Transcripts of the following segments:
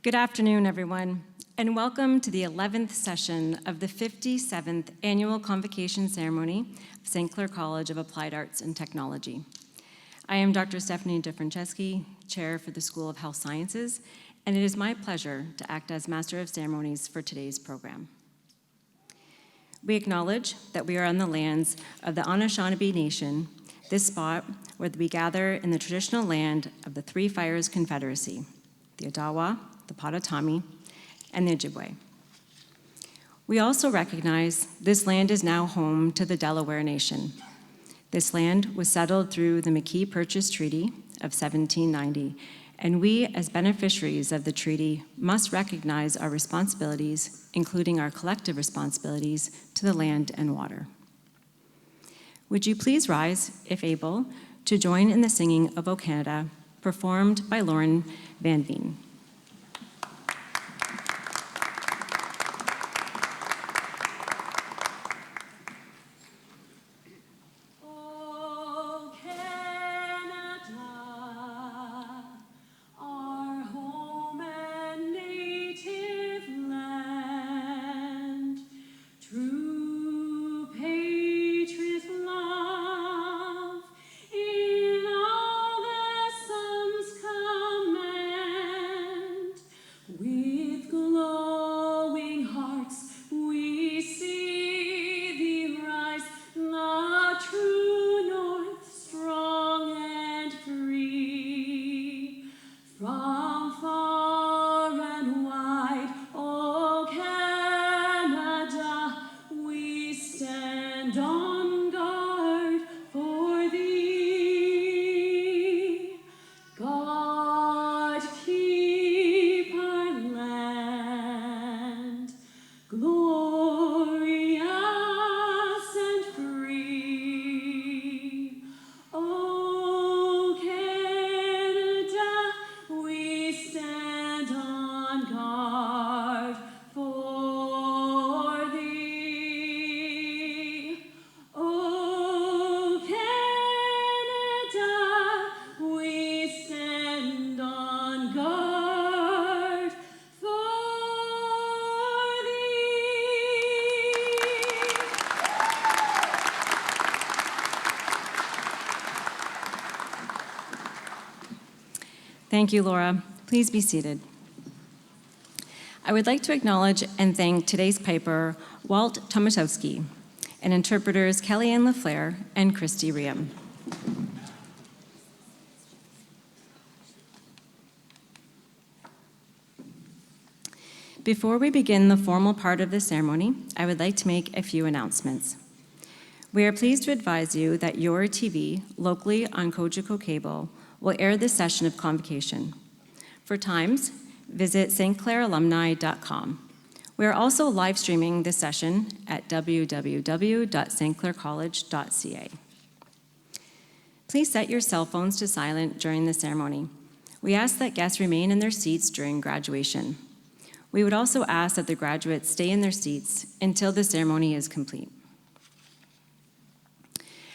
Good afternoon, everyone, and welcome to the 11th session of the 57th Annual Convocation Ceremony of St. Clair College of Applied Arts and Technology. I am Dr. Stephanie DeFranceschi, Chair for the School of Health Sciences, and it is my pleasure to act as Master of Ceremonies for today's program. We acknowledge that we are on the lands of the Anishinaabe Nation, this spot where we gather in the traditional land of the Three Fires Confederacy, the Odawa, the Potawatomi, and the Ojibwe. We also recognize this land is now home to the Delaware Nation. This land was settled through the McKee Purchase Treaty of 1790, and we, as beneficiaries of the treaty, must recognize our responsibilities, including our collective responsibilities to the land and water. Would you please rise, if able, to join in the singing of O Canada, performed by Lauren Van Veen. Thank you, Laura. Please be seated. I would like to acknowledge and thank today's piper, Walt Tomatowski, and interpreters Kellyanne LaFleur and Christy Riem. Before we begin the formal part of the ceremony, I would like to make a few announcements. We are pleased to advise you that your TV, locally on Cogeco Cable, will air this session of Convocation. For times, visit stclairalumni.com. We are also live streaming this session at www.stclaircollege.ca. Please set your cell phones to silent during the ceremony. We ask that guests remain in their seats during graduation. We would also ask that the graduates stay in their seats until the ceremony is complete.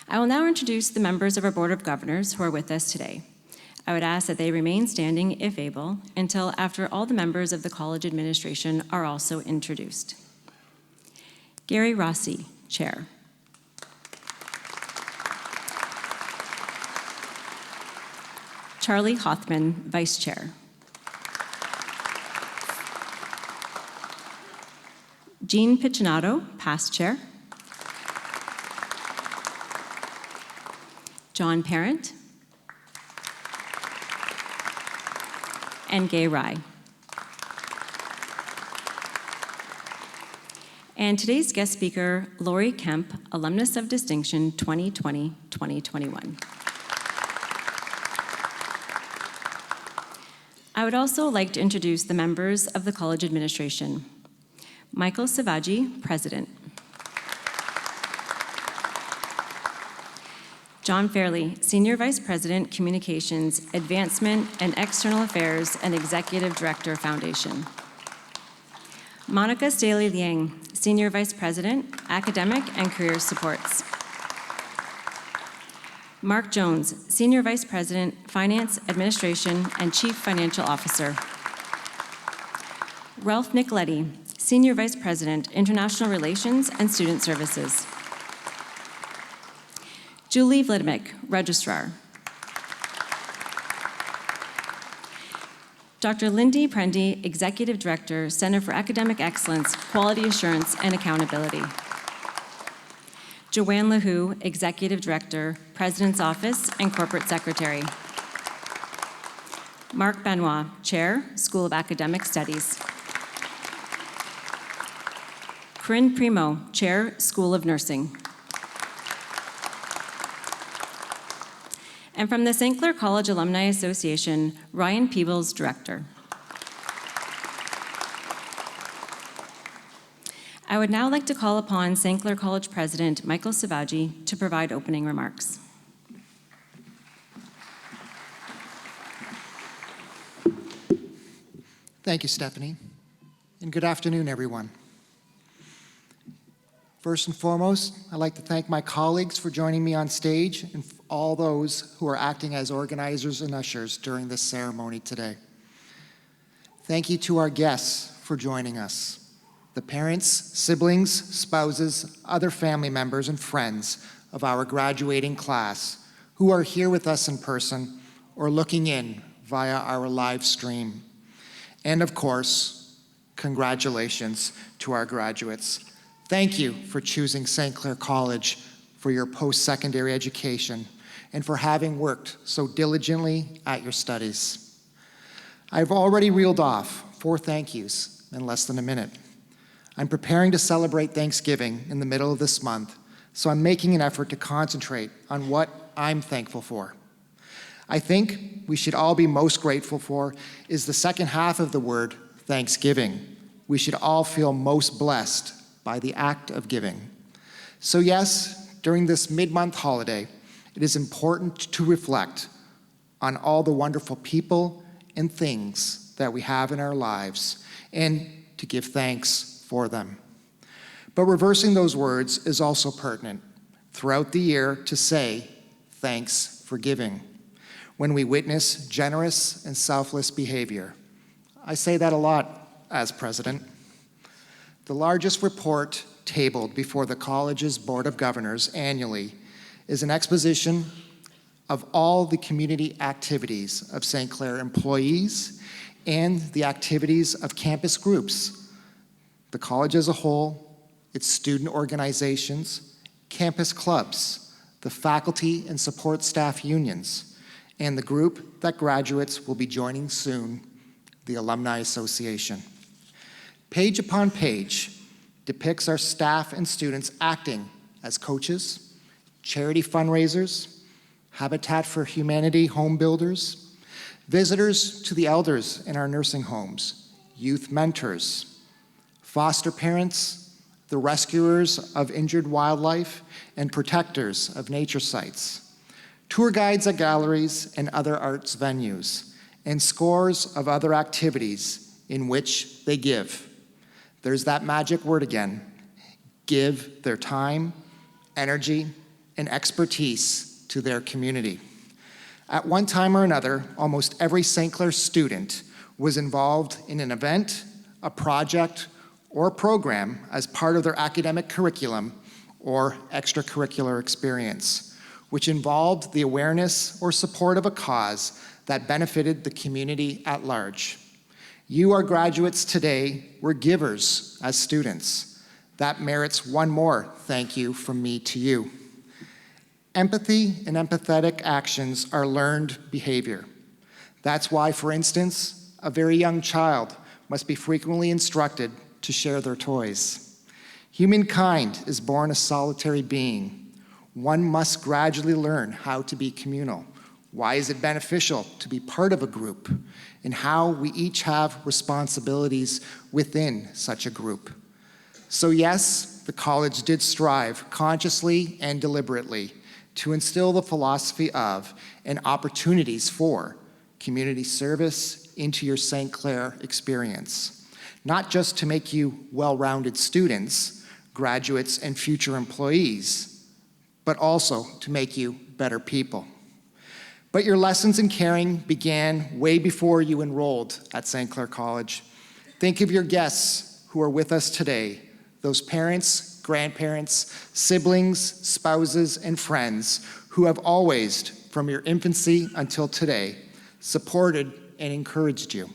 I will now introduce the members of our Board of Governors who are with us today. I would ask that they remain standing, if able, until after all the members of the college administration are also introduced. Gary Rossi, Chair. Charlie Hothman, Vice Chair. Jean Piccinatto, Past Chair. John Parent. And Gay Rye. And today's guest speaker, Lori Kemp, Alumnus of Distinction 2020-2021. I would also like to introduce the members of the college administration. Michael Savaji, President. John Fairley, Senior Vice President, Communications, Advancement and External Affairs and Executive Director, Foundation. Monica Staley Liang, Senior Vice President, Academic and Career Supports. Mark Jones, Senior Vice President, Finance, Administration, and Chief Financial Officer. Ralph Nicoletti, Senior Vice President, International Relations and Student Services. Julie Vladimik, Registrar. Dr. Lindy Prendy, Executive Director, Center for Academic Excellence, Quality Assurance, and Accountability. Joanne LaHoo, Executive Director, President's Office, and Corporate Secretary. Mark Benoit, Chair, School of Academic Studies. Corinne Primo, Chair, School of Nursing. And from the St. Clair College Alumni Association, Ryan Peebles, Director. I would now like to call upon St. Clair College President Michael Savaggi to provide opening remarks. Thank you, Stephanie, and good afternoon, everyone. First and foremost, I'd like to thank my colleagues for joining me on stage and all those who are acting as organizers and ushers during this ceremony today. Thank you to our guests for joining us, the parents, siblings, spouses, other family members, and friends of our graduating class who are here with us in person or looking in via our live stream. And of course, congratulations to our graduates. Thank you for choosing St. Clair College for your post-secondary education and for having worked so diligently at your studies. I've already reeled off 4 thank yous in less than a minute. I'm preparing to celebrate Thanksgiving in the middle of this month, so I'm making an effort to concentrate on what I'm thankful for. I think we should all be most grateful for is the second half of the word Thanksgiving. We should all feel most blessed by the act of giving. So yes, during this mid-month holiday, it is important to reflect on all the wonderful people and things that we have in our lives and to give thanks for them. But reversing those words is also pertinent throughout the year to say thanks for giving when we witness generous and selfless behavior. I say that a lot as president. The largest report tabled before the college's Board of Governors annually is an exposition of all the community activities of St. Clair employees and the activities of campus groups, the college as a whole, its student organizations, campus clubs, the faculty and support staff unions, and the group that graduates will be joining soon, the Alumni Association. Page upon page depicts our staff and students acting as coaches, charity fundraisers, Habitat for Humanity home builders, visitors to the elders in our nursing homes, youth mentors, foster parents, the rescuers of injured wildlife, and protectors of nature sites, tour guides at galleries and other arts venues, and scores of other activities in which they give. There's that magic word again, give their time, energy, and expertise to their community. At one time or another, almost every St. Clair student was involved in an event, a project, or a program as part of their academic curriculum or extracurricular experience, which involved the awareness or support of a cause that benefited the community at large. You, our graduates today, were givers as students. That merits one more thank you from me to you. Empathy and empathetic actions are learned behavior. That's why, for instance, a very young child must be frequently instructed to share their toys. Humankind is born a solitary being. One must gradually learn how to be communal. Why is it beneficial to be part of a group, and how we each have responsibilities within such a group. So yes, the college did strive consciously and deliberately to instill the philosophy of and opportunities for community service into your St. Clair experience, not just to make you well-rounded students, graduates, and future employees, but also to make you better people. But your lessons in caring began way before you enrolled at St. Clair College. Think of your guests who are with us today, those parents, grandparents, siblings, spouses, and friends who have always, from your infancy until today, supported and encouraged you.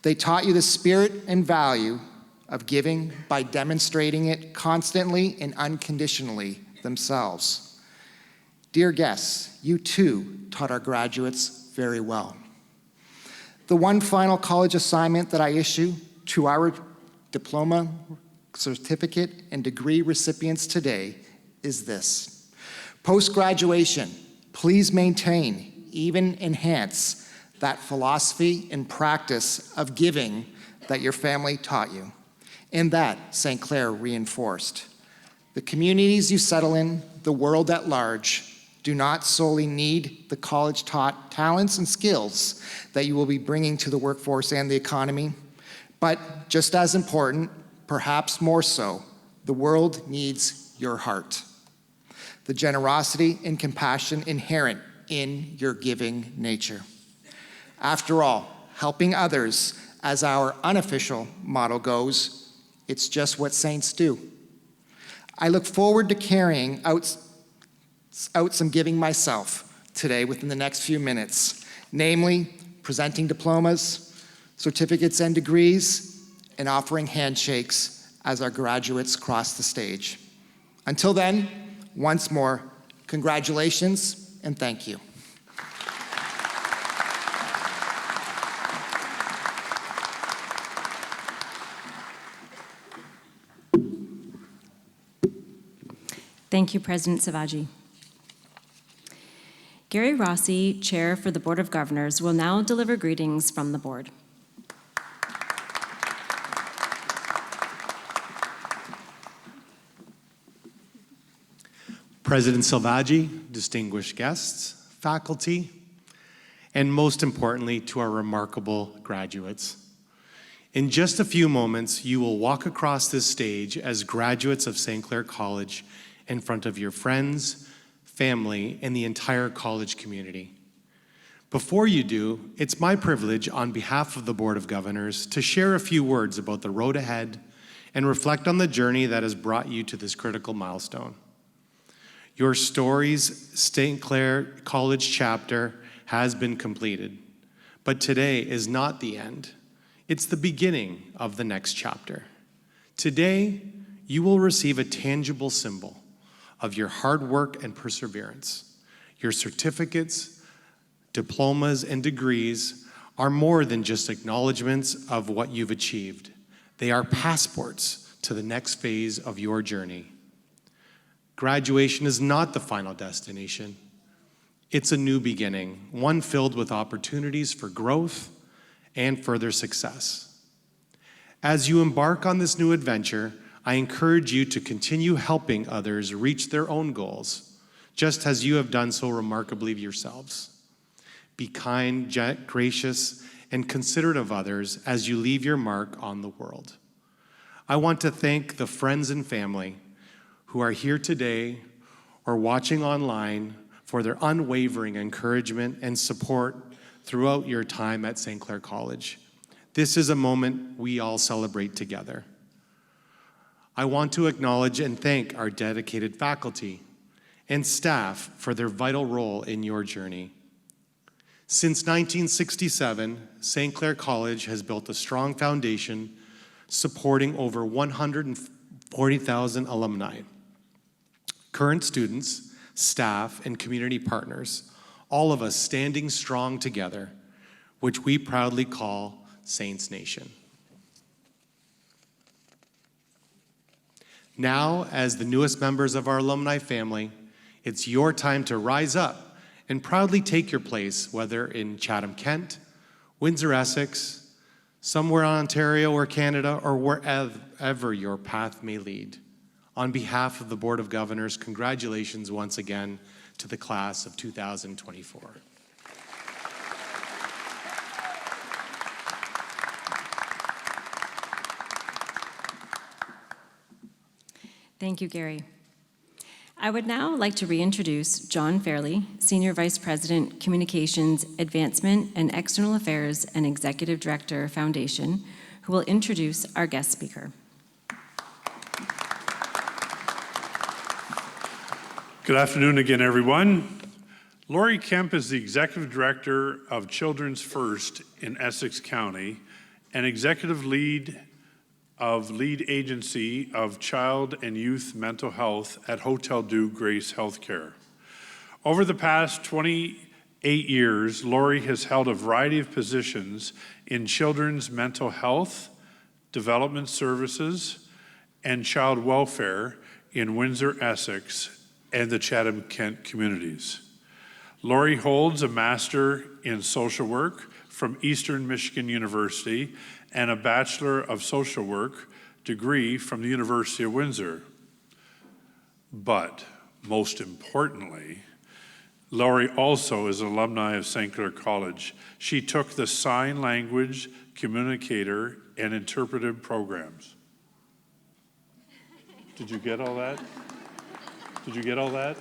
They taught you the spirit and value of giving by demonstrating it constantly and unconditionally themselves. Dear guests, you too taught our graduates very well. The one final college assignment that I issue to our diploma, certificate, and degree recipients today is this. Post-graduation, please maintain, even enhance, that philosophy and practice of giving that your family taught you, and that St. Clair reinforced. The communities you settle in, the world at large, do not solely need the college-taught talents and skills that you will be bringing to the workforce and the economy, but just as important, perhaps more so, the world needs your heart, the generosity and compassion inherent in your giving nature. After all, helping others, as our unofficial motto goes, it's just what saints do. I look forward to carrying out some giving myself today within the next few minutes, namely presenting diplomas, certificates and degrees, and offering handshakes as our graduates cross the stage. Until then, once more, congratulations and thank you. Thank you, President Savaji. Gary Rossi, Chair for the Board of Governors, will now deliver greetings from the board. President Savaji, distinguished guests, faculty, and most importantly, to our remarkable graduates. In just a few moments, you will walk across this stage as graduates of St. Clair College in front of your friends, family, and the entire college community. Before you do, it's my privilege on behalf of the Board of Governors to share a few words about the road ahead and reflect on the journey that has brought you to this critical milestone. Your story's St. Clair College chapter has been completed, but today is not the end. It's the beginning of the next chapter. Today, you will receive a tangible symbol of your hard work and perseverance. Your certificates, diplomas, and degrees are more than just acknowledgments of what you've achieved. They are passports to the next phase of your journey. Graduation is not the final destination. It's a new beginning, one filled with opportunities for growth and further success. As you embark on this new adventure, I encourage you to continue helping others reach their own goals, just as you have done so remarkably yourselves. Be kind, gracious, and considerate of others as you leave your mark on the world. I want to thank the friends and family who are here today or watching online for their unwavering encouragement and support throughout your time at St. Clair College. This is a moment we all celebrate together. I want to acknowledge and thank our dedicated faculty and staff for their vital role in your journey. Since 1967, St. Clair College has built a strong foundation supporting over 140,000 alumni, current students, staff, and community partners, all of us standing strong together, which we proudly call Saints Nation. Now, as the newest members of our alumni family, it's your time to rise up and proudly take your place, whether in Chatham, Kent, Windsor, Essex, somewhere in Ontario or Canada, or wherever your path may lead. On behalf of the Board of Governors, congratulations once again to the class of 2024. Thank you, Gary. I would now like to reintroduce John Fairley, Senior Vice President, Communications, Advancement, and External Affairs and Executive Director, Foundation, who will introduce our guest speaker. Good afternoon again, everyone. Lori Kemp is the Executive Director of Children's First in Essex County and Executive Lead of Lead Agency of Child and Youth Mental Health at Hotel Dieu Grace Healthcare. Over the past 28 years, Lori has held a variety of positions in children's mental health, development services, and child welfare in Windsor, Essex, and the Chatham, Kent communities. Lori holds a Master in Social Work from Eastern Michigan University and a Bachelor of Social Work degree from the University of Windsor. But most importantly, Lori also is an alumni of St. Clair College. She took the sign language, communicator, and interpretive programs. Did you get all that? Did you get all that?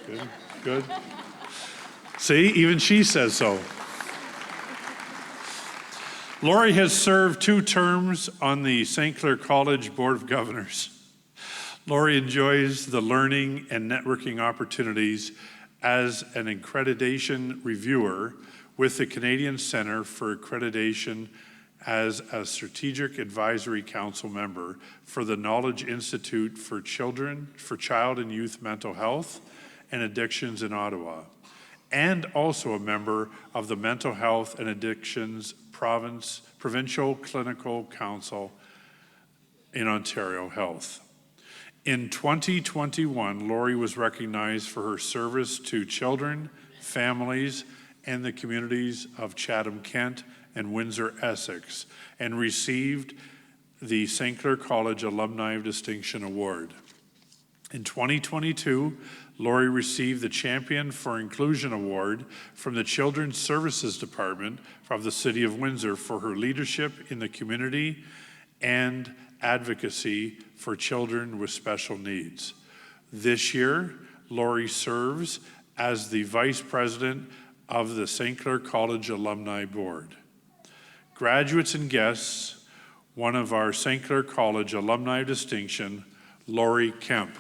Good, good. See, even she says so. Lori has served 2 terms on the St. Clair College Board of Governors. Lori enjoys the learning and networking opportunities as an accreditation reviewer with the Canadian Centre for Accreditation as a Strategic Advisory Council member for the Knowledge Institute for Child and Youth Mental Health and Addictions in Ottawa, and also a member of the Mental Health and Addictions Provincial Clinical Council in Ontario Health. In 2021, Lori was recognized for her service to children, families, and the communities of Chatham, Kent, and Windsor, Essex, and received the St. Clair College Alumni of Distinction Award. In 2022, Lori received the Champion for Inclusion Award from the Children's Services Department of the City of Windsor for her leadership in the community and advocacy for children with special needs. This year, Lori serves as the Vice President of the St. Clair College Alumni Board. Graduates and guests, one of our St. Clair College Alumni of Distinction, Lori Kemp.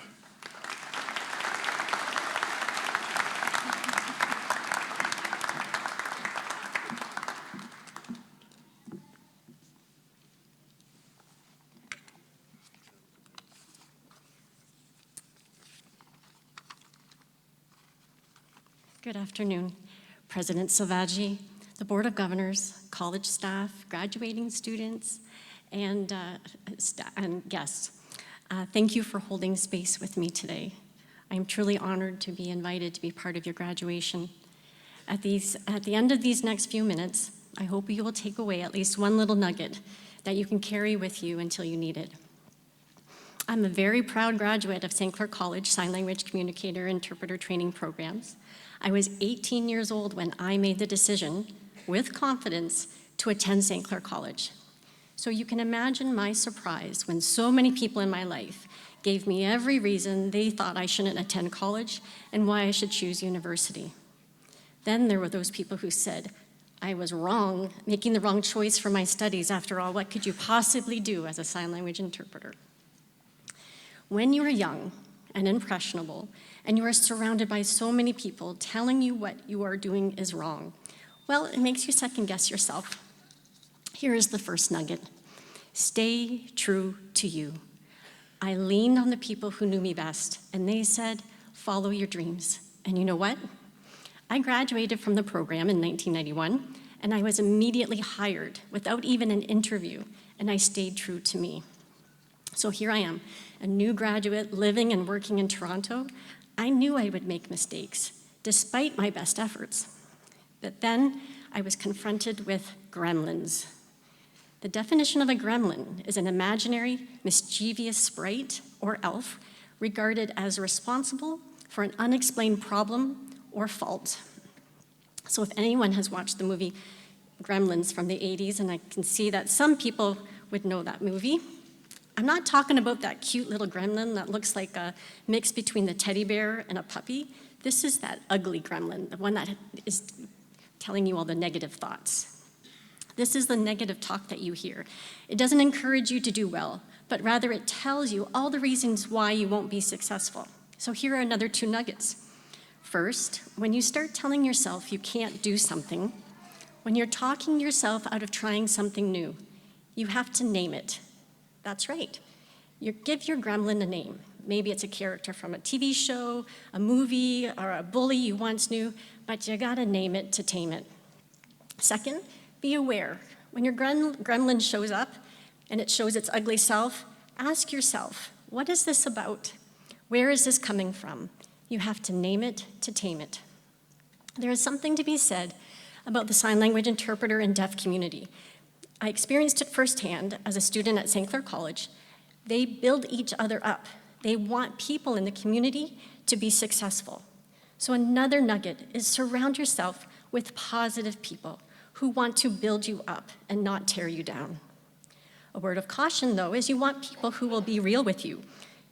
Good afternoon, President Silvaggi, the Board of Governors, college staff, graduating students, and guests. Thank you for holding space with me today. I am truly honored to be invited to be part of your graduation. At the end of these next few minutes, I hope you will take away at least one little nugget that you can carry with you until you need it. I'm a very proud graduate of St. Clair College Sign Language Communicator Interpreter Training Programs. I was 18 years old when I made the decision, with confidence, to attend St. Clair College. So you can imagine my surprise when so many people in my life gave me every reason they thought I shouldn't attend college and why I should choose university. Then there were those people who said, I was wrong, making the wrong choice for my studies. After all, what could you possibly do as a sign language interpreter? When you are young and impressionable, and you are surrounded by so many people telling you what you are doing is wrong, well, it makes you second guess yourself. Here is the first nugget. Stay true to you. I leaned on the people who knew me best, and they said, follow your dreams. And you know what? I graduated from the program in 1991, and I was immediately hired without even an interview, and I stayed true to me. So here I am, a new graduate living and working in Toronto. I knew I would make mistakes, despite my best efforts. But then I was confronted with gremlins. The definition of a gremlin is an imaginary, mischievous sprite or elf regarded as responsible for an unexplained problem or fault. So if anyone has watched the movie Gremlins from the 80s, and I can see that some people would know that movie, I'm not talking about that cute little gremlin that looks like a mix between the teddy bear and a puppy. This is that ugly gremlin, the one that is telling you all the negative thoughts. This is the negative talk that you hear. It doesn't encourage you to do well, but rather it tells you all the reasons why you won't be successful. So here are another 2 nuggets. First, when you start telling yourself you can't do something, when you're talking yourself out of trying something new, you have to name it. That's right. You give your gremlin a name. Maybe it's a character from a TV show, a movie, or a bully you once knew, but you gotta name it to tame it. Second, be aware. When your gremlin shows up and it shows its ugly self, ask yourself, what is this about? Where is this coming from? You have to name it to tame it. There is something to be said about the sign language interpreter and deaf community. I experienced it firsthand as a student at St. Clair College. They build each other up. They want people in the community to be successful. So another nugget is surround yourself with positive people who want to build you up and not tear you down. A word of caution, though, is you want people who will be real with you.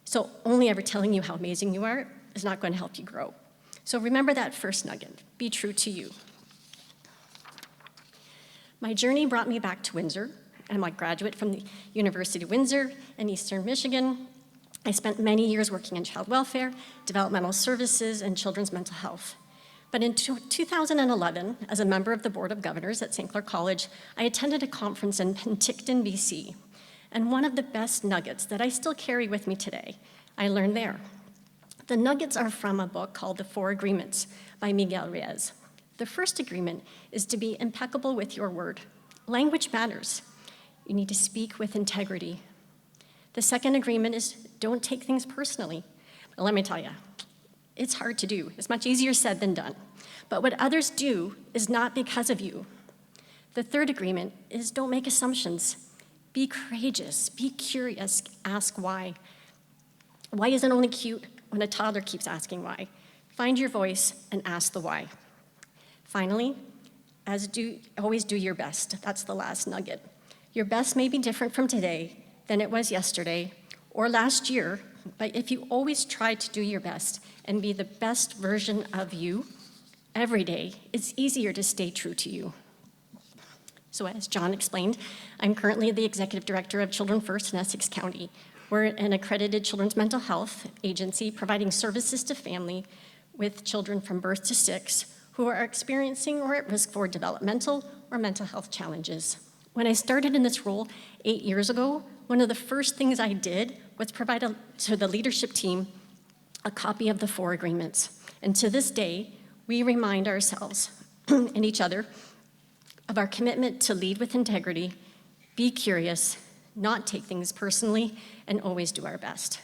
So only ever telling you how amazing you are is not going to help you grow. So remember that first nugget, be true to you. My journey brought me back to Windsor. I'm a graduate from the University of Windsor in Eastern Michigan. I spent many years working in child welfare, developmental services, and children's mental health. But in 2011, as a member of the Board of Governors at St. Clair College, I attended a conference in Penticton, BC. And one of the best nuggets that I still carry with me today, I learned there. The nuggets are from a book called The 4 Agreements by Miguel Ruiz. The first agreement is to be impeccable with your word. Language matters. You need to speak with integrity. The second agreement is don't take things personally. But let me tell you, it's hard to do. It's much easier said than done. But what others do is not because of you. The third agreement is don't make assumptions. Be courageous, be curious, ask why. Why isn't only cute when a toddler keeps asking why? Find your voice and ask the why. Finally, always do your best. That's the last nugget. Your best may be different from today than it was yesterday or last year, but if you always try to do your best and be the best version of you every day, it's easier to stay true to you. So as John explained, I'm currently the Executive Director of Children First in Essex County. We're an accredited children's mental health agency providing services to family with children from birth to 6 who are experiencing or at risk for developmental or mental health challenges. When I started in this role 8 years ago, one of the first things I did was provide to the leadership team a copy of the 4 agreements. And to this day, we remind ourselves and each other of our commitment to lead with integrity, be curious, not take things personally, and always do our best.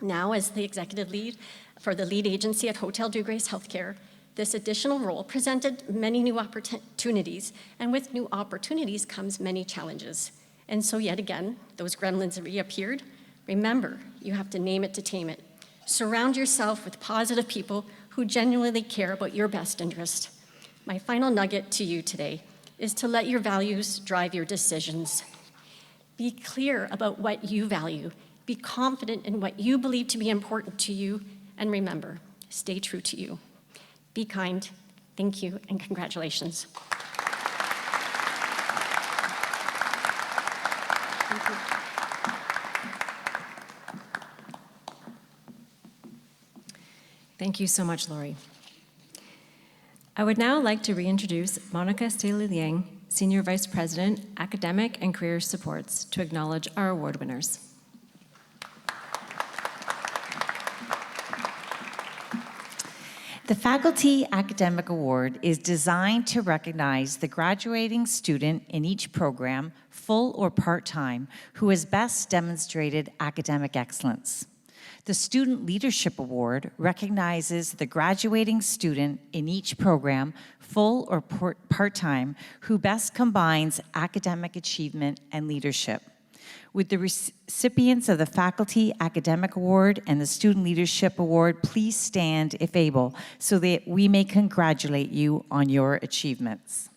Now, as the executive lead for the lead agency at Hotel Dieu Grace Healthcare, this additional role presented many new opportunities, and with new opportunities comes many challenges. And so yet again, those gremlins reappeared. Remember, you have to name it to tame it. Surround yourself with positive people who genuinely care about your best interest. My final nugget to you today is to let your values drive your decisions. Be clear about what you value. Be confident in what you believe to be important to you. And remember, stay true to you. Be kind. Thank you, and congratulations. Thank you. Thank you so much, Lori. I would now like to reintroduce Monica Staley-Liang, Senior Vice President, Academic and Career Supports, to acknowledge our award winners. The Faculty Academic Award is designed to recognize the graduating student in each program, full or part-time, who has best demonstrated academic excellence. The Student Leadership Award recognizes the graduating student in each program, full or part-time, who best combines academic achievement and leadership. Would the recipients of the Faculty Academic Award and the Student Leadership Award please stand, if able, so that we may congratulate you on your achievements.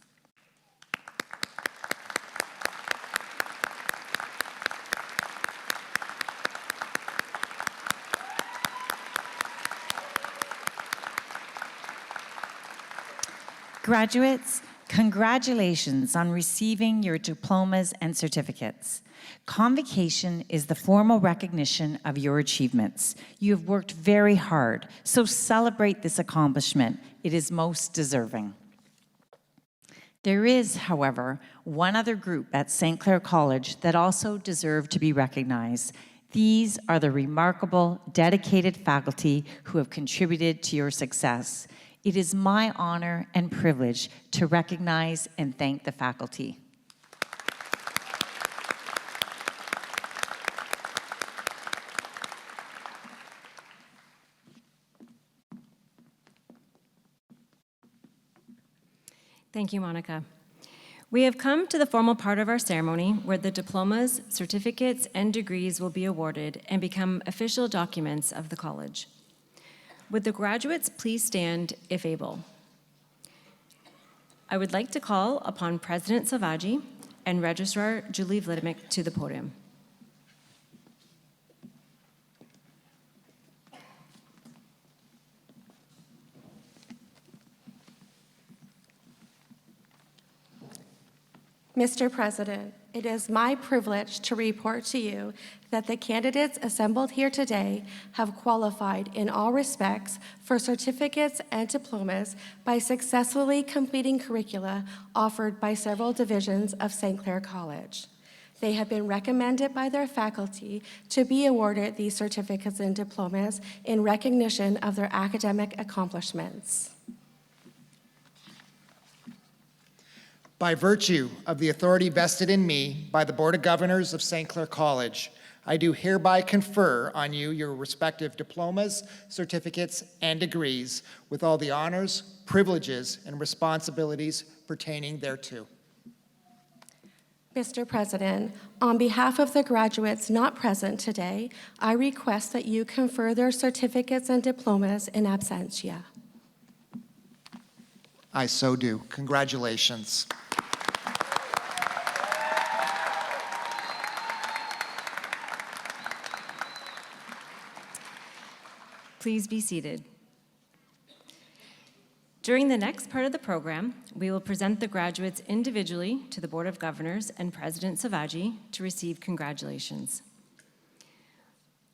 Graduates, Congratulations on receiving your diplomas and certificates. Convocation is the formal recognition of your achievements. You have worked very hard, so celebrate this accomplishment. It is most deserving. There is, however, one other group at St. Clair College that also deserve to be recognized. These are the remarkable, dedicated faculty who have contributed to your success. It is my honor and privilege to recognize and thank the faculty. Thank you, Monica. We have come to the formal part of our ceremony where the diplomas, certificates, and degrees will be awarded and become official documents of the college. Would the graduates please stand if able? I would like to call upon President Salvaggi and Registrar Julie Vladimik to the podium. Mr. President, it is my privilege to report to you that the candidates assembled here today have qualified in all respects for certificates and diplomas by successfully completing curricula offered by several divisions of St. Clair College. They have been recommended by their faculty to be awarded these certificates and diplomas in recognition of their academic accomplishments. By virtue of the authority vested in me by the Board of Governors of St. Clair College, I do hereby confer on you your respective diplomas, certificates, and degrees with all the honors, privileges, and responsibilities pertaining thereto. Mr. President, on behalf of the graduates not present today, I request that you confer their certificates and diplomas in absentia. I so do. Congratulations. Please be seated. During the next part of the program, we will present the graduates individually to the Board of Governors and President Salvaggi to receive congratulations.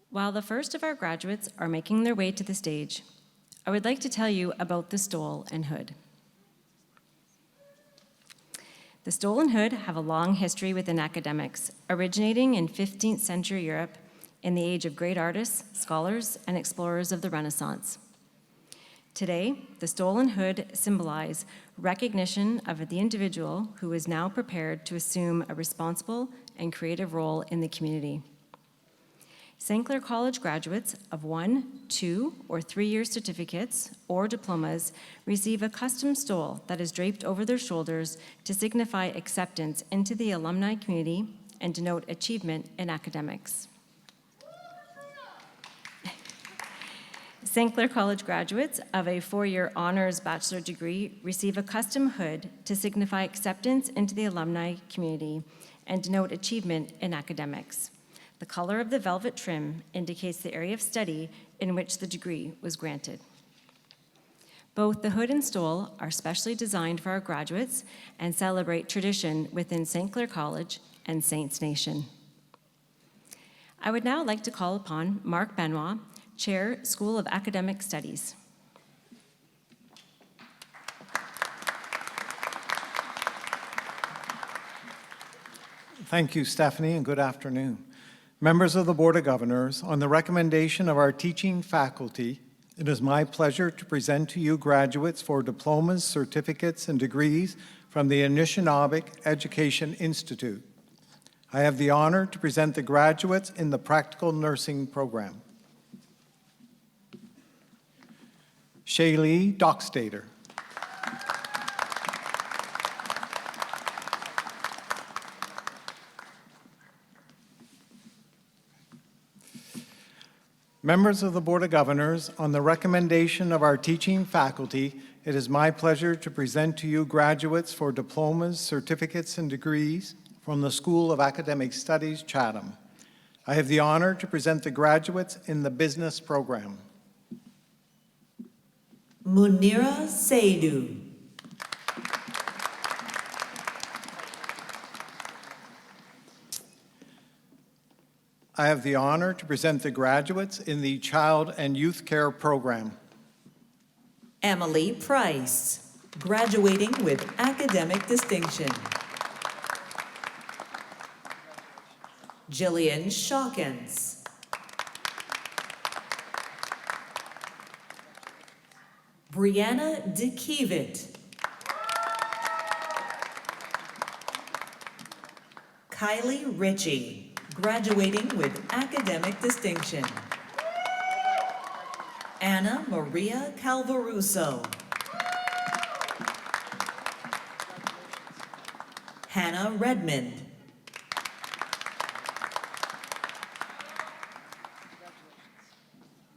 While the first of our graduates are making their way to the stage, I would like to tell you about the stole and hood. The stole and hood have a long history within academics, originating in 15th century Europe in the age of great artists, scholars, and explorers of the Renaissance. Today, the stole and hood symbolize recognition of the individual who is now prepared to assume a responsible and creative role in the community. St. Clair College graduates of 1, 2, or 3-year certificates or diplomas receive a custom stole that is draped over their shoulders to signify acceptance into the alumni community and denote achievement in academics. St. Clair College graduates of a 4-year honors bachelor degree receive a custom hood to signify acceptance into the alumni community and denote achievement in academics. The color of the velvet trim indicates the area of study in which the degree was granted. Both the hood and stole are specially designed for our graduates and celebrate tradition within St. Clair College and Saints Nation. I would now like to call upon Mark Benoit, Chair, School of Academic Studies. Thank you, Stephanie, and good afternoon. Members of the Board of Governors, on the recommendation of our teaching faculty, it is my pleasure to present to you graduates for diplomas, certificates, and degrees from the Anishinaabe Education Institute. I have the honor to present the graduates in the Practical Nursing Program. Shaylee Dockstader. Members of the Board of Governors, on the recommendation of our teaching faculty, it is my pleasure to present to you graduates for diplomas, certificates, and degrees from the School of Academic Studies, Chatham. I have the honor to present the graduates in the Business Program. Munira Saidu. I have the honor to present the graduates in the Child and Youth Care Program. Emily Price, graduating with academic distinction. Jillian Shawkins. Brianna DeKevitt. Kylie Ritchie, graduating with academic distinction. Anna Maria Calvaruso. Hannah Redmond.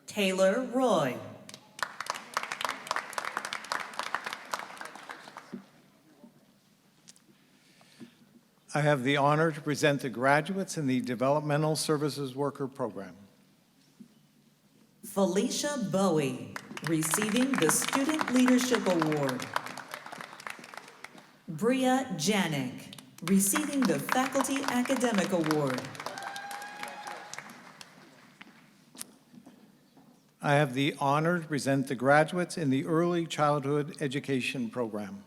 Taylor Roy. I have the honor to present the graduates in the Developmental Services Worker Program. Felicia Bowie, receiving the Student Leadership Award. Bria Janik, receiving the Faculty Academic Award. I have the honor to present the graduates in the Early Childhood Education Program.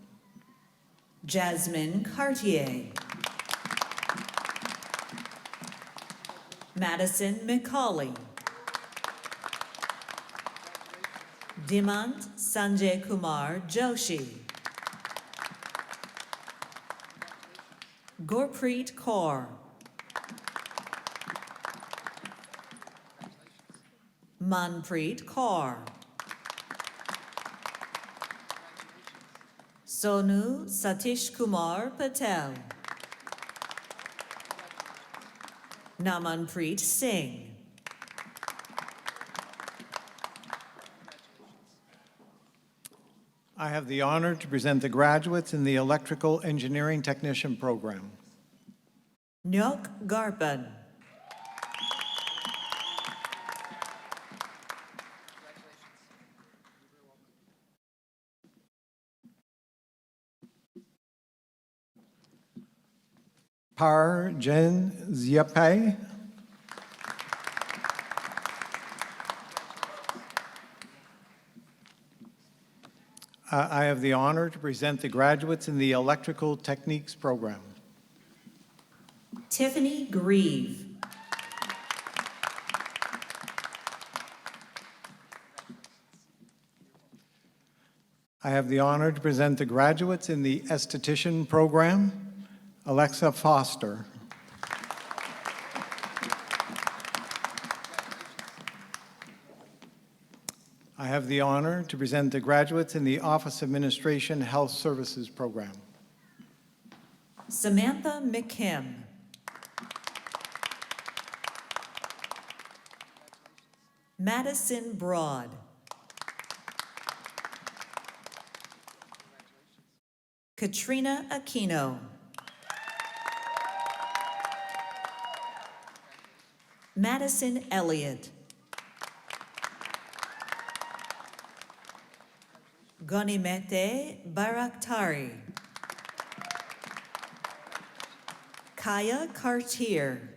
Jasmine Cartier. Madison McCauley. Dimant Sanjay Kumar Joshi. Gurpreet Kaur. Manpreet Kaur. Sonu Satish Kumar Patel. Namanpreet Singh. I have the honor to present the graduates in the Electrical Engineering Technician Program. Nyok Garpan. Par Jen Ziapai. I have the honor to present the graduates in the Electrical Techniques Program. Tiffany Grieve. I have the honor to present the graduates in the Esthetician Program. Alexa Foster. I have the honor to present the graduates in the Office Administration Health Services Program. Samantha McKim. Madison Broad. Katrina Aquino. Madison Elliott. Gonimete Baraktari. Kaya Cartier.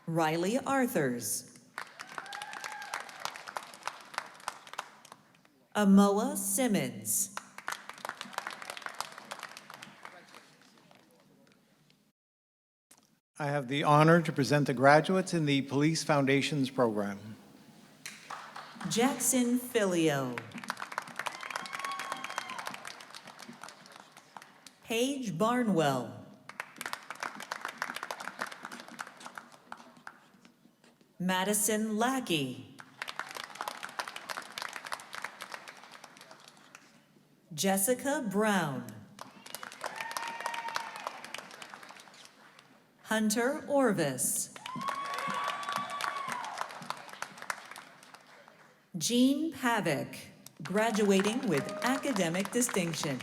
Riley Arthurs. Amoa Simmons. I have the honor to present the graduates in the Police Foundations Program. Jackson Filio. Paige Barnwell. Madison Lackey. Jessica Brown. Hunter Orvis. Jean Pavick, graduating with academic distinction.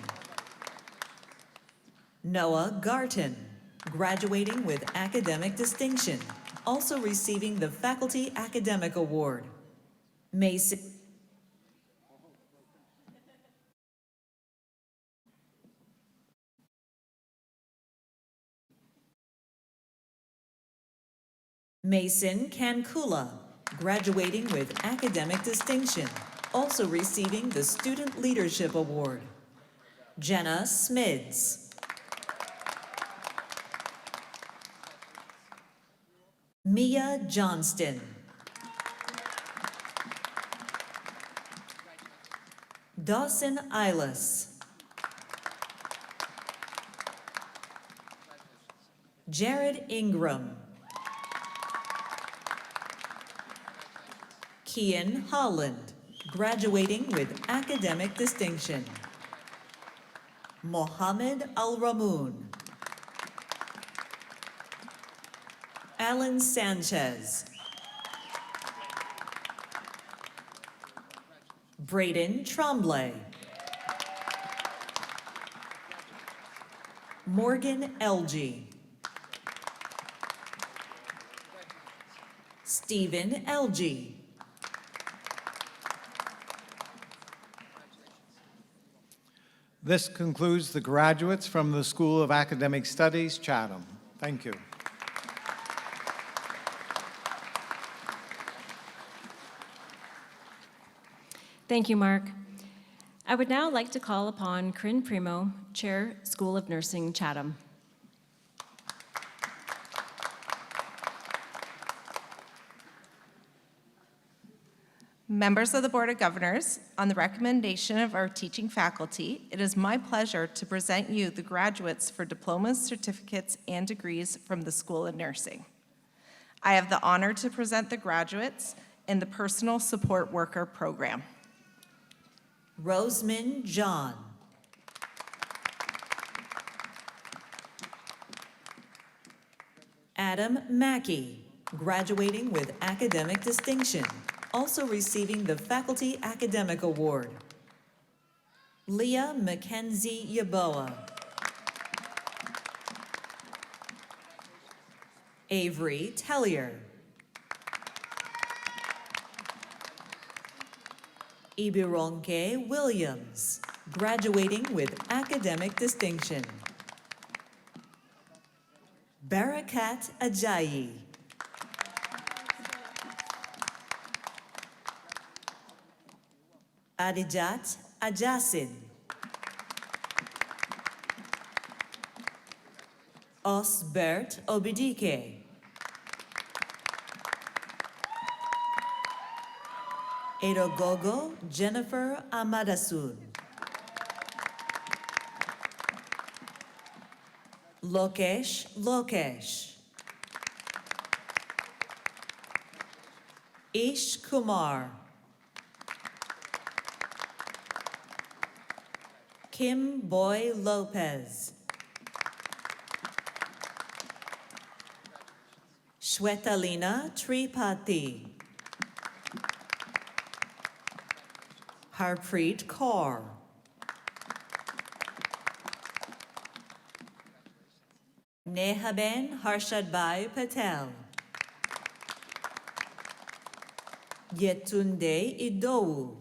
Noah Garton, graduating with academic distinction, also receiving the Faculty Academic Award. Macy Mason Cancula, graduating with academic distinction, also receiving the Student Leadership Award. Jenna Smids. Mia Johnston. Dawson Eilis. Jared Ingram. Kian Holland, graduating with academic distinction. Mohammed Al-Ramoon. Alan Sanchez. Braden Tremblay. Morgan Elgie. Stephen Elgie. This concludes the graduates from the School of Academic Studies, Chatham. Thank you. Thank you, Mark. I would now like to call upon Corinne Primo, Chair, School of Nursing, Chatham. Members of the Board of Governors, on the recommendation of our teaching faculty, it is my pleasure to present you the graduates for diplomas, certificates, and degrees from the School of Nursing. I have the honor to present the graduates in the Personal Support Worker Program. Roseman John. Adam Mackey, graduating with academic distinction, also receiving the Faculty Academic Award. Leah Mackenzie Yaboa. Avery Tellier. Ibironke Williams, graduating with academic distinction. Barakat Ajayi. Adijat Ajasin. Osbert Obidike. Edogogo Jennifer Amadasun. Lokesh. Ish Kumar. Kim Boy Lopez. Shwetalina Tripathi. Harpreet Kaur. Nehaben Harshadbhai Patel. Yetunde Idowu.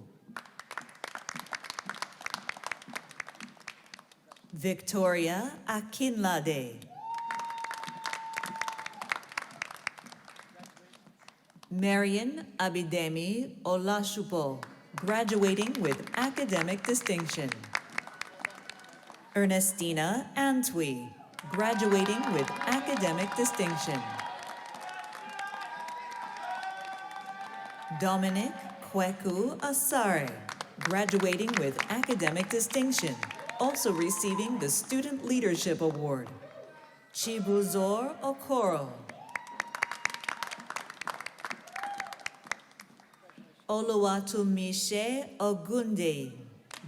Victoria Akinlade. Marian Abidemi Olashupo, graduating with academic distinction. Ernestina Antwi, graduating with academic distinction. Dominic Kweku Asare, graduating with academic distinction, also receiving the Student Leadership Award. Chibuzor Okoro. Oluwatumise Ogunde,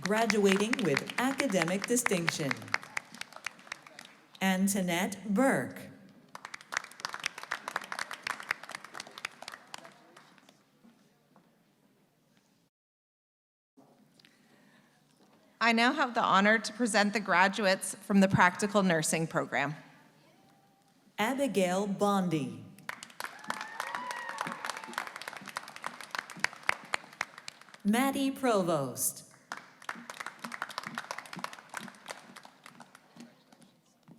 graduating with academic distinction. Antoinette Burke. I now have the honor to present the graduates from the Practical Nursing Program. Abigail Bondi. Maddie Provost.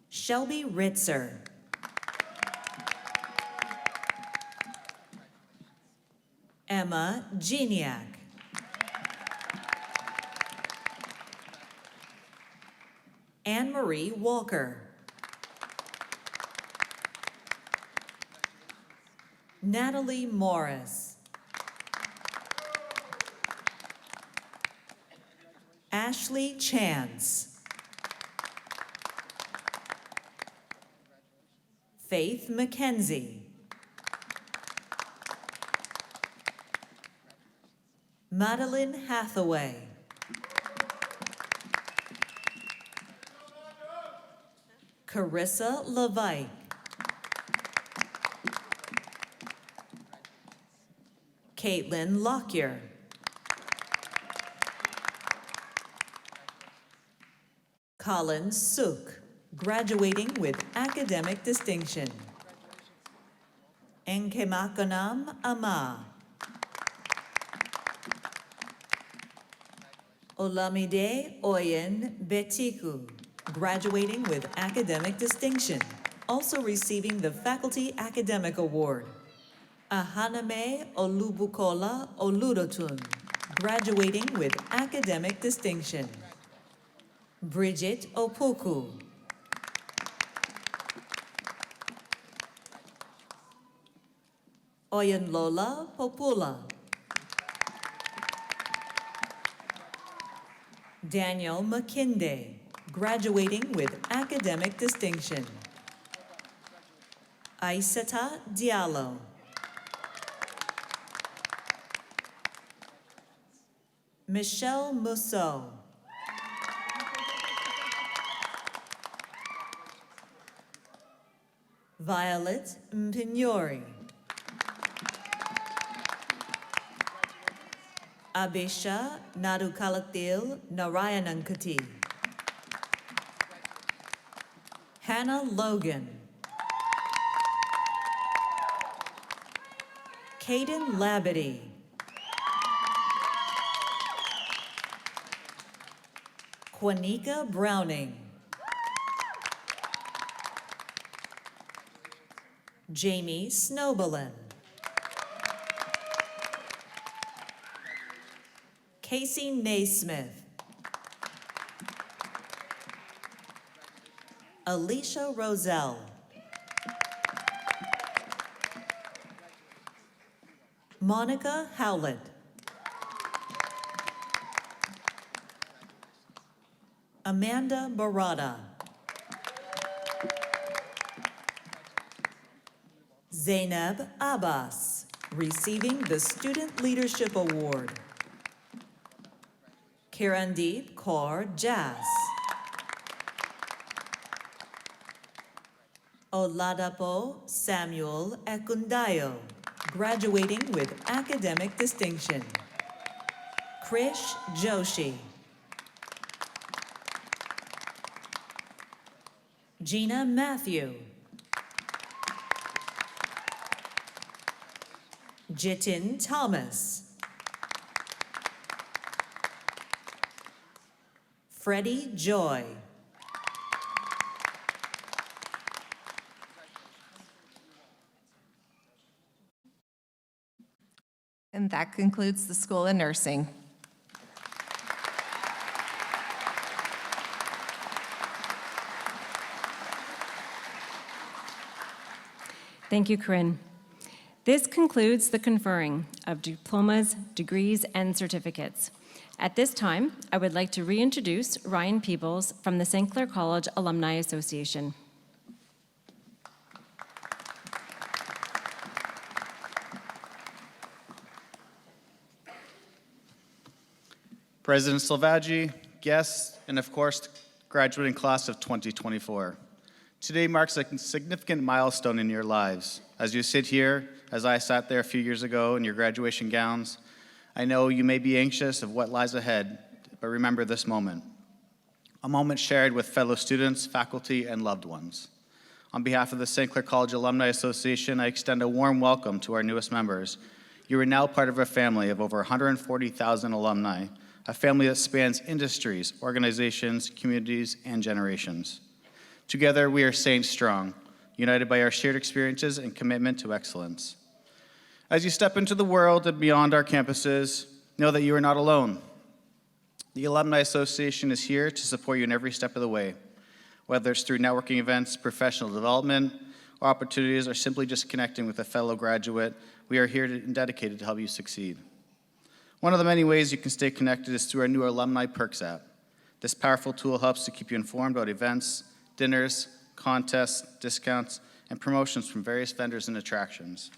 Shelby Ritzer. Emma Geniak. Anne-Marie Walker. Natalie Morris. Ashley Chance. Faith McKenzie. Madeline Hathaway. Carissa Levite. Caitlin Lockyer. Colin Suk, graduating with academic distinction. Nkemakonam Ama. Olamide Oyen Betiku, graduating with academic distinction, also receiving the Faculty Academic Award. Ahaname Olubukola Oludotun, graduating with academic distinction. Bridget Opoku. Oyenlola Popula. Daniel McKinde, graduating with academic distinction. Aissata Diallo. Michelle Mousseau. Violet Mpinyori. Abisha Nadukalatil Narayanankati. Hannah Logan. Caden Labadie. Quanika Browning. Jamie Snowballen. Casey Naismith. Alicia Roselle. Monica Howlett. Amanda Barada. Zainab Abbas, receiving the Student Leadership Award. Kirandeep Kaur Jas. Oladapo Samuel Ekundayo, graduating with academic distinction. Krish Joshi. Gina Matthew. Jitin Thomas. Freddie Joy. And that concludes the School of Nursing. Thank you, Corinne. This concludes the conferring of diplomas, degrees, and certificates. At this time, I would like to reintroduce Ryan Peebles from the St. Clair College Alumni Association. President Salvaggi, guests, and of course, graduating class of 2024. Today marks a significant milestone in your lives. As you sit here, as I sat there a few years ago in your graduation gowns, I know you may be anxious of what lies ahead, but remember this moment. A moment shared with fellow students, faculty, and loved ones. On behalf of the St. Clair College Alumni Association, I extend a warm welcome to our newest members. You are now part of a family of over 140,000 alumni, a family that spans industries, organizations, communities, and generations. Together, we are staying strong, united by our shared experiences and commitment to excellence. As you step into the world and beyond our campuses, know that you are not alone. The Alumni Association is here to support you in every step of the way, whether it's through networking events, professional development, or opportunities, or simply just connecting with a fellow graduate. We are here and dedicated to help you succeed. One of the many ways you can stay connected is through our new Alumni Perks app. This powerful tool helps to keep you informed about events, dinners, contests, discounts, and promotions from various vendors and attractions.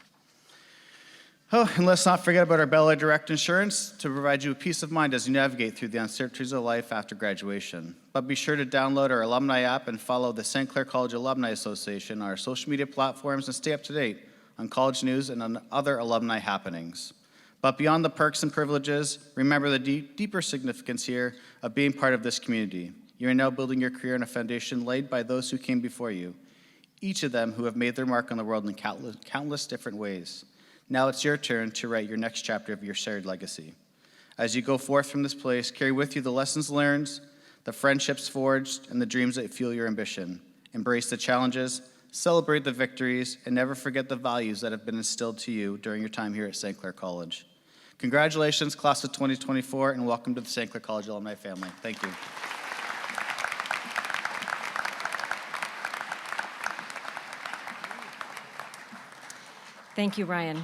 Oh, and let's not forget about our Bel Air Direct Insurance to provide you with peace of mind as you navigate through the uncertainties of life after graduation. But be sure to download our Alumni app and follow the St. Clair College Alumni Association on our social media platforms and stay up to date on college news and on other alumni happenings. But beyond the perks and privileges, remember the deeper significance here of being part of this community. You are now building your career on a foundation laid by those who came before you, each of them who have made their mark on the world in countless different ways. Now it's your turn to write your next chapter of your shared legacy. As you go forth from this place, carry with you the lessons learned, the friendships forged, and the dreams that fuel your ambition. Embrace the challenges, celebrate the victories, and never forget the values that have been instilled to you during your time here at St. Clair College. Congratulations, class of 2024, and welcome to the St. Clair College alumni family. Thank you. Thank you, Ryan.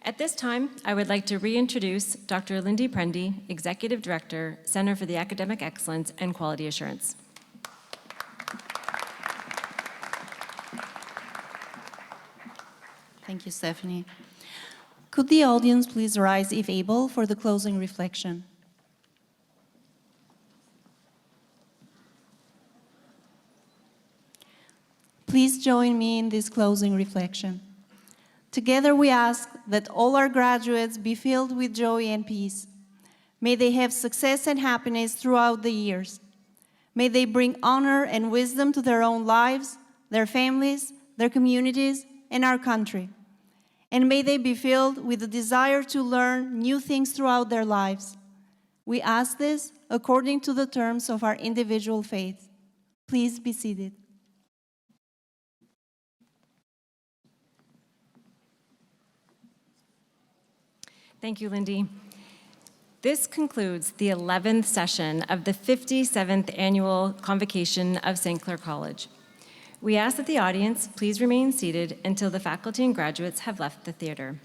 At this time, I would like to reintroduce Dr. Lindy Prendy, Executive Director, Center for the Academic Excellence and Quality Assurance. Thank you, Stephanie. Could the audience please rise, if able, for the closing reflection? Please join me in this closing reflection. Together we ask that all our graduates be filled with joy and peace. May they have success and happiness throughout the years. May they bring honor and wisdom to their own lives, their families, their communities, and our country. And may they be filled with the desire to learn new things throughout their lives. We ask this according to the terms of our individual faith. Please be seated. Thank you, Lindy. This concludes the 11th session of the 57th Annual Convocation of St. Clair College. We ask that the audience please remain seated until the faculty and graduates have left the theater.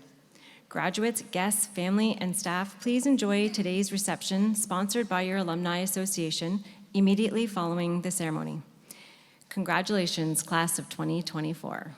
Graduates, guests, family, and staff, please enjoy today's reception sponsored by your Alumni Association immediately following the ceremony. Congratulations, class of 2024.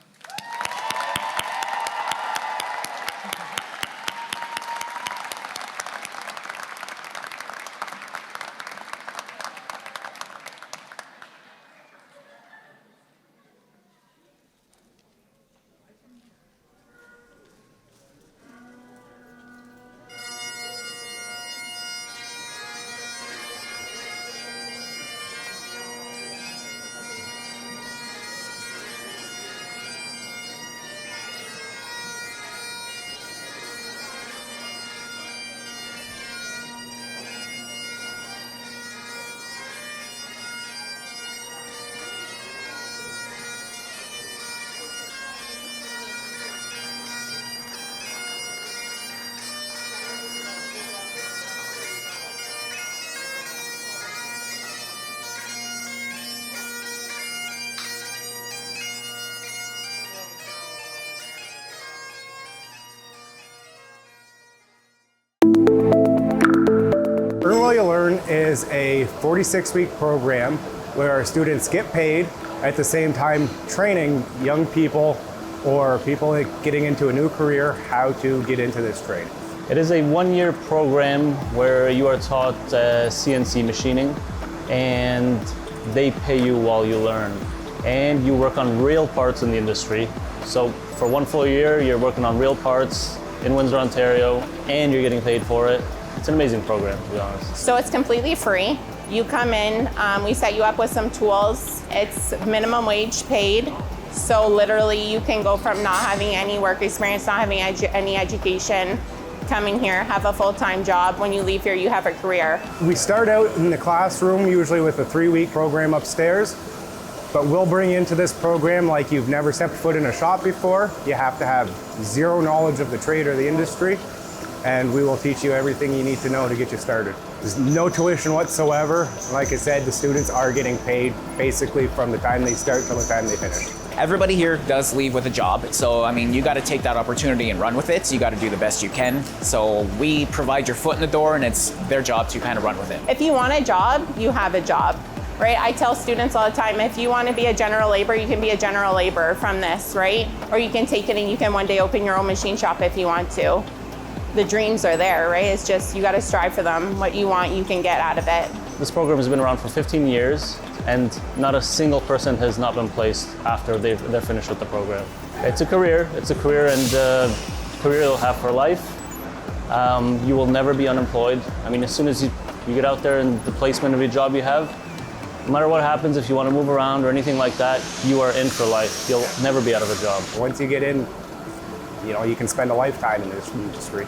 Earn While You Learn is a 46-week program where our students get paid at the same time training young people or people getting into a new career how to get into this trade. It is a one-year program where you are taught CNC machining and they pay you while you learn. And you work on real parts in the industry. So for one full year, you're working on real parts in Windsor, Ontario, and you're getting paid for it. It's an amazing program, to be honest. So it's completely free. You come in, we set you up with some tools. It's minimum wage paid. So literally you can go from not having any work experience, not having any education, coming here, have a full-time job. When you leave here, you have a career. We start out in the classroom, usually with a 3-week program upstairs. But we'll bring you into this program like you've never stepped foot in a shop before. You have to have zero knowledge of the trade or the industry, and we will teach you everything you need to know to get you started. There's no tuition whatsoever. Like I said, the students are getting paid basically from the time they start till the time they finish. Everybody here does leave with a job, so I mean, you got to take that opportunity and run with it. So you got to do the best you can. So we provide your foot in the door, and it's their job to kind of run with it. If you want a job, you have a job, right? I tell students all the time, if you want to be a general laborer, you can be a general laborer from this, right? Or you can take it and you can one day open your own machine shop if you want to. The dreams are there, right? It's just you got to strive for them. What you want, you can get out of it. This program has been around for 15 years, and not a single person has not been placed after they're finished with the program. It's a career, and a career you'll have for life. You will never be unemployed. I mean, as soon as you get out there and the placement of your job you have, no matter what happens, if you want to move around or anything like that, you are in for life. You'll never be out of a job. Once you get in, you know, you can spend a lifetime in this industry.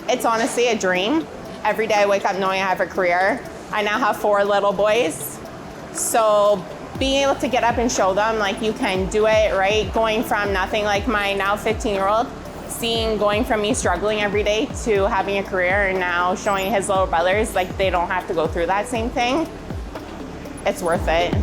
It's honestly a dream. Every day I wake up knowing I have a career. I now have 4 little boys. So being able to get up and show them like you can do it, right? Going from nothing, like my now 15-year-old, going from me struggling every day to having a career, and now showing his little brothers like they don't have to go through that same thing. It's worth it.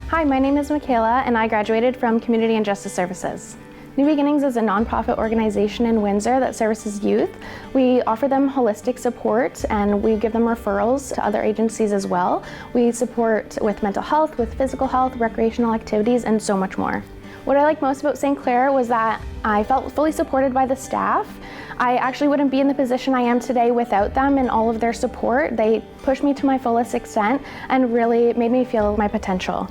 Hi, my name is Michaela, and I graduated from Community and Justice Services. New Beginnings is a nonprofit organization in Windsor that services youth. We offer them holistic support, and we give them referrals to other agencies as well. We support with mental health, with physical health, recreational activities, and so much more. What I liked most about St. Clair was that I felt fully supported by the staff. I actually wouldn't be in the position I am today without them and all of their support. They pushed me to my fullest extent and really made me feel my potential.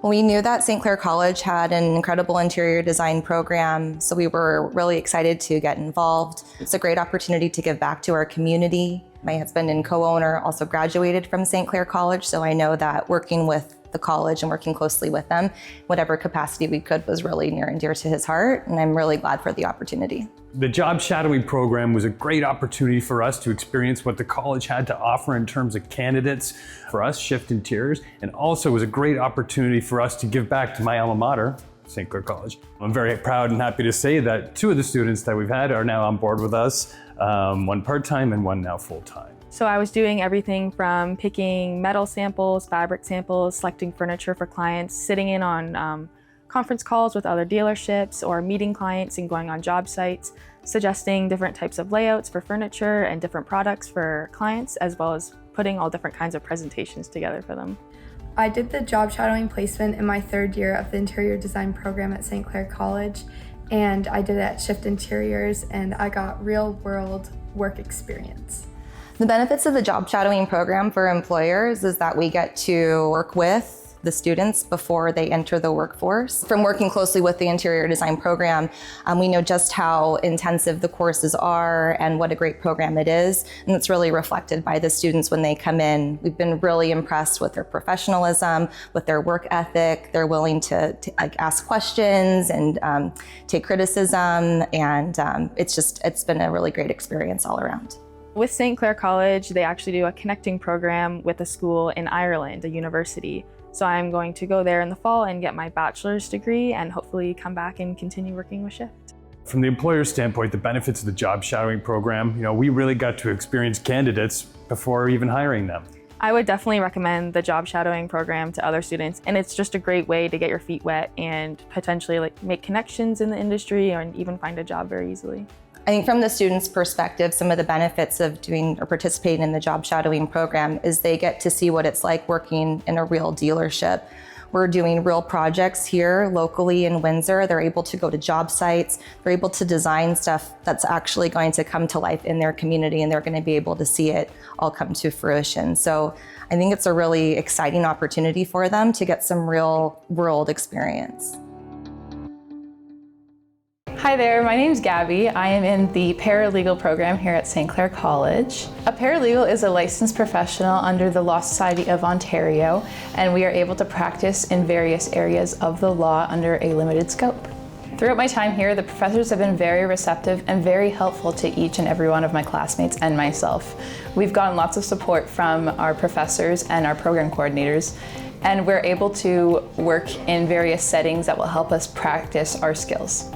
We knew that St. Clair College had an incredible interior design program, so we were really excited to get involved. It's a great opportunity to give back to our community. My husband and co-owner also graduated from St. Clair College, so I know that working with the college and working closely with them, whatever capacity we could, was really near and dear to his heart, and I'm really glad for the opportunity. The job shadowing program was a great opportunity for us to experience what the college had to offer in terms of candidates for us, Shift Interiors, and also was a great opportunity for us to give back to my alma mater, St. Clair College. I'm very proud and happy to say that 2 of the students that we've had are now on board with us, one part-time and one now full-time. So I was doing everything from picking metal samples, fabric samples, selecting furniture for clients, sitting in on conference calls with other dealerships, or meeting clients and going on job sites, suggesting different types of layouts for furniture and different products for clients, as well as putting all different kinds of presentations together for them. I did the job shadowing placement in my 3rd year of the interior design program at St. Clair College, and I did it at Shift Interiors, and I got real-world work experience. The benefits of the job shadowing program for employers is that we get to work with the students before they enter the workforce. From working closely with the interior design program, we know just how intensive the courses are and what a great program it is, and it's really reflected by the students when they come in. We've been really impressed with their professionalism, with their work ethic. They're willing to ask questions and take criticism, and it's been a really great experience all around. With St. Clair College, they actually do a connecting program with a school in Ireland, a university. So I'm going to go there in the fall and get my bachelor's degree and hopefully come back and continue working with Shift. From the employer's standpoint, the benefits of the job shadowing program, we really got to experience candidates before even hiring them. I would definitely recommend the job shadowing program to other students, and it's just a great way to get your feet wet and potentially make connections in the industry and even find a job very easily. I think from the students' perspective, some of the benefits of doing or participating in the job shadowing program is they get to see what it's like working in a real dealership. We're doing real projects here locally in Windsor. They're able to go to job sites. They're able to design stuff that's actually going to come to life in their community, and they're going to be able to see it all come to fruition. So I think it's a really exciting opportunity for them to get some real world experience. Hi there, my name's Gabby. I am in the paralegal program here at St. Clair College. A paralegal is a licensed professional under the Law Society of Ontario, and we are able to practice in various areas of the law under a limited scope. Throughout my time here, the professors have been very receptive and very helpful to each and every one of my classmates and myself. We've gotten lots of support from our professors and our program coordinators, and we're able to work in various settings that will help us practice our skills.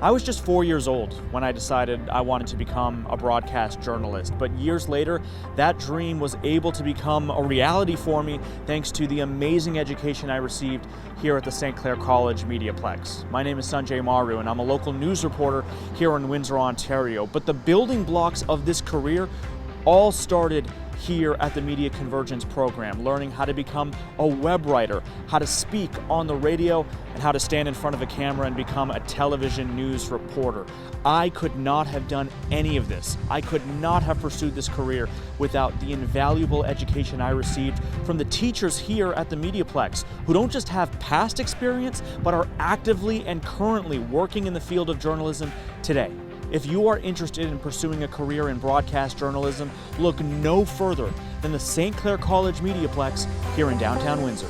I was just 4 years old when I decided I wanted to become a broadcast journalist, but years later, that dream was able to become a reality for me thanks to the amazing education I received here at the St. Clair College Mediaplex. My name is Sanjay Maru, and I'm a local news reporter here in Windsor, Ontario. But the building blocks of this career all started here at the Media Convergence program, learning how to become a web writer, how to speak on the radio, and how to stand in front of a camera and become a television news reporter. I could not have done any of this. I could not have pursued this career without the invaluable education I received from the teachers here at the Mediaplex, who don't just have past experience, but are actively and currently working in the field of journalism today. If you are interested in pursuing a career in broadcast journalism, look no further than the St. Clair College Mediaplex here in downtown Windsor.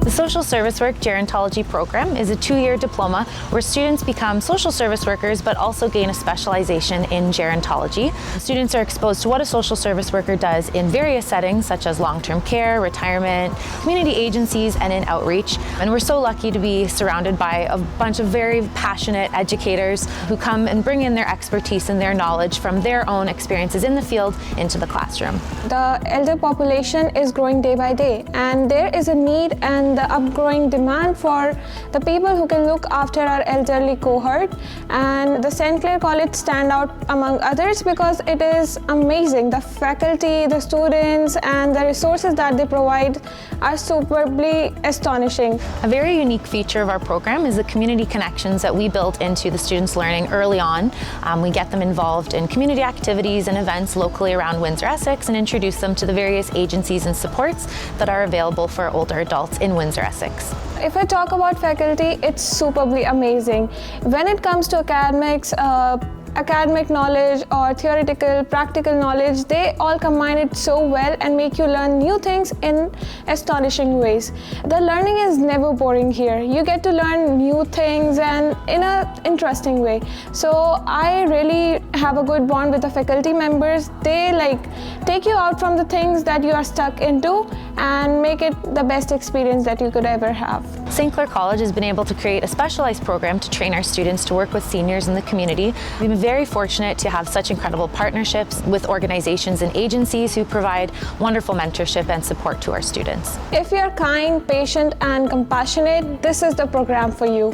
The Social Service Work Gerontology program is a 2-year diploma where students become social service workers but also gain a specialization in gerontology. Students are exposed to what a social service worker does in various settings such as long-term care, retirement, community agencies, and in outreach. And we're so lucky to be surrounded by a bunch of very passionate educators who come and bring in their expertise and their knowledge from their own experiences in the field into the classroom. The elder population is growing day by day, and there is a need and the upgrowing demand for the people who can look after our elderly cohort. And the St. Clair College stand out among others because it is amazing. The faculty, the students, and the resources that they provide are superbly astonishing. A very unique feature of our program is the community connections that we built into the students' learning early on. We get them involved in community activities and events locally around Windsor, Essex, and introduce them to the various agencies and supports that are available for older adults in Windsor, Essex. If I talk about faculty, it's superbly amazing. When it comes to academics, academic knowledge or theoretical, practical knowledge, they all combine it so well and make you learn new things in astonishing ways. The learning is never boring here. You get to learn new things and in an interesting way. So I really have a good bond with the faculty members. They take you out from the things that you are stuck into and make it the best experience that you could ever have. St. Clair College has been able to create a specialized program to train our students to work with seniors in the community. We've been very fortunate to have such incredible partnerships with organizations and agencies who provide wonderful mentorship and support to our students. If you're kind, patient, and compassionate, this is the program for you.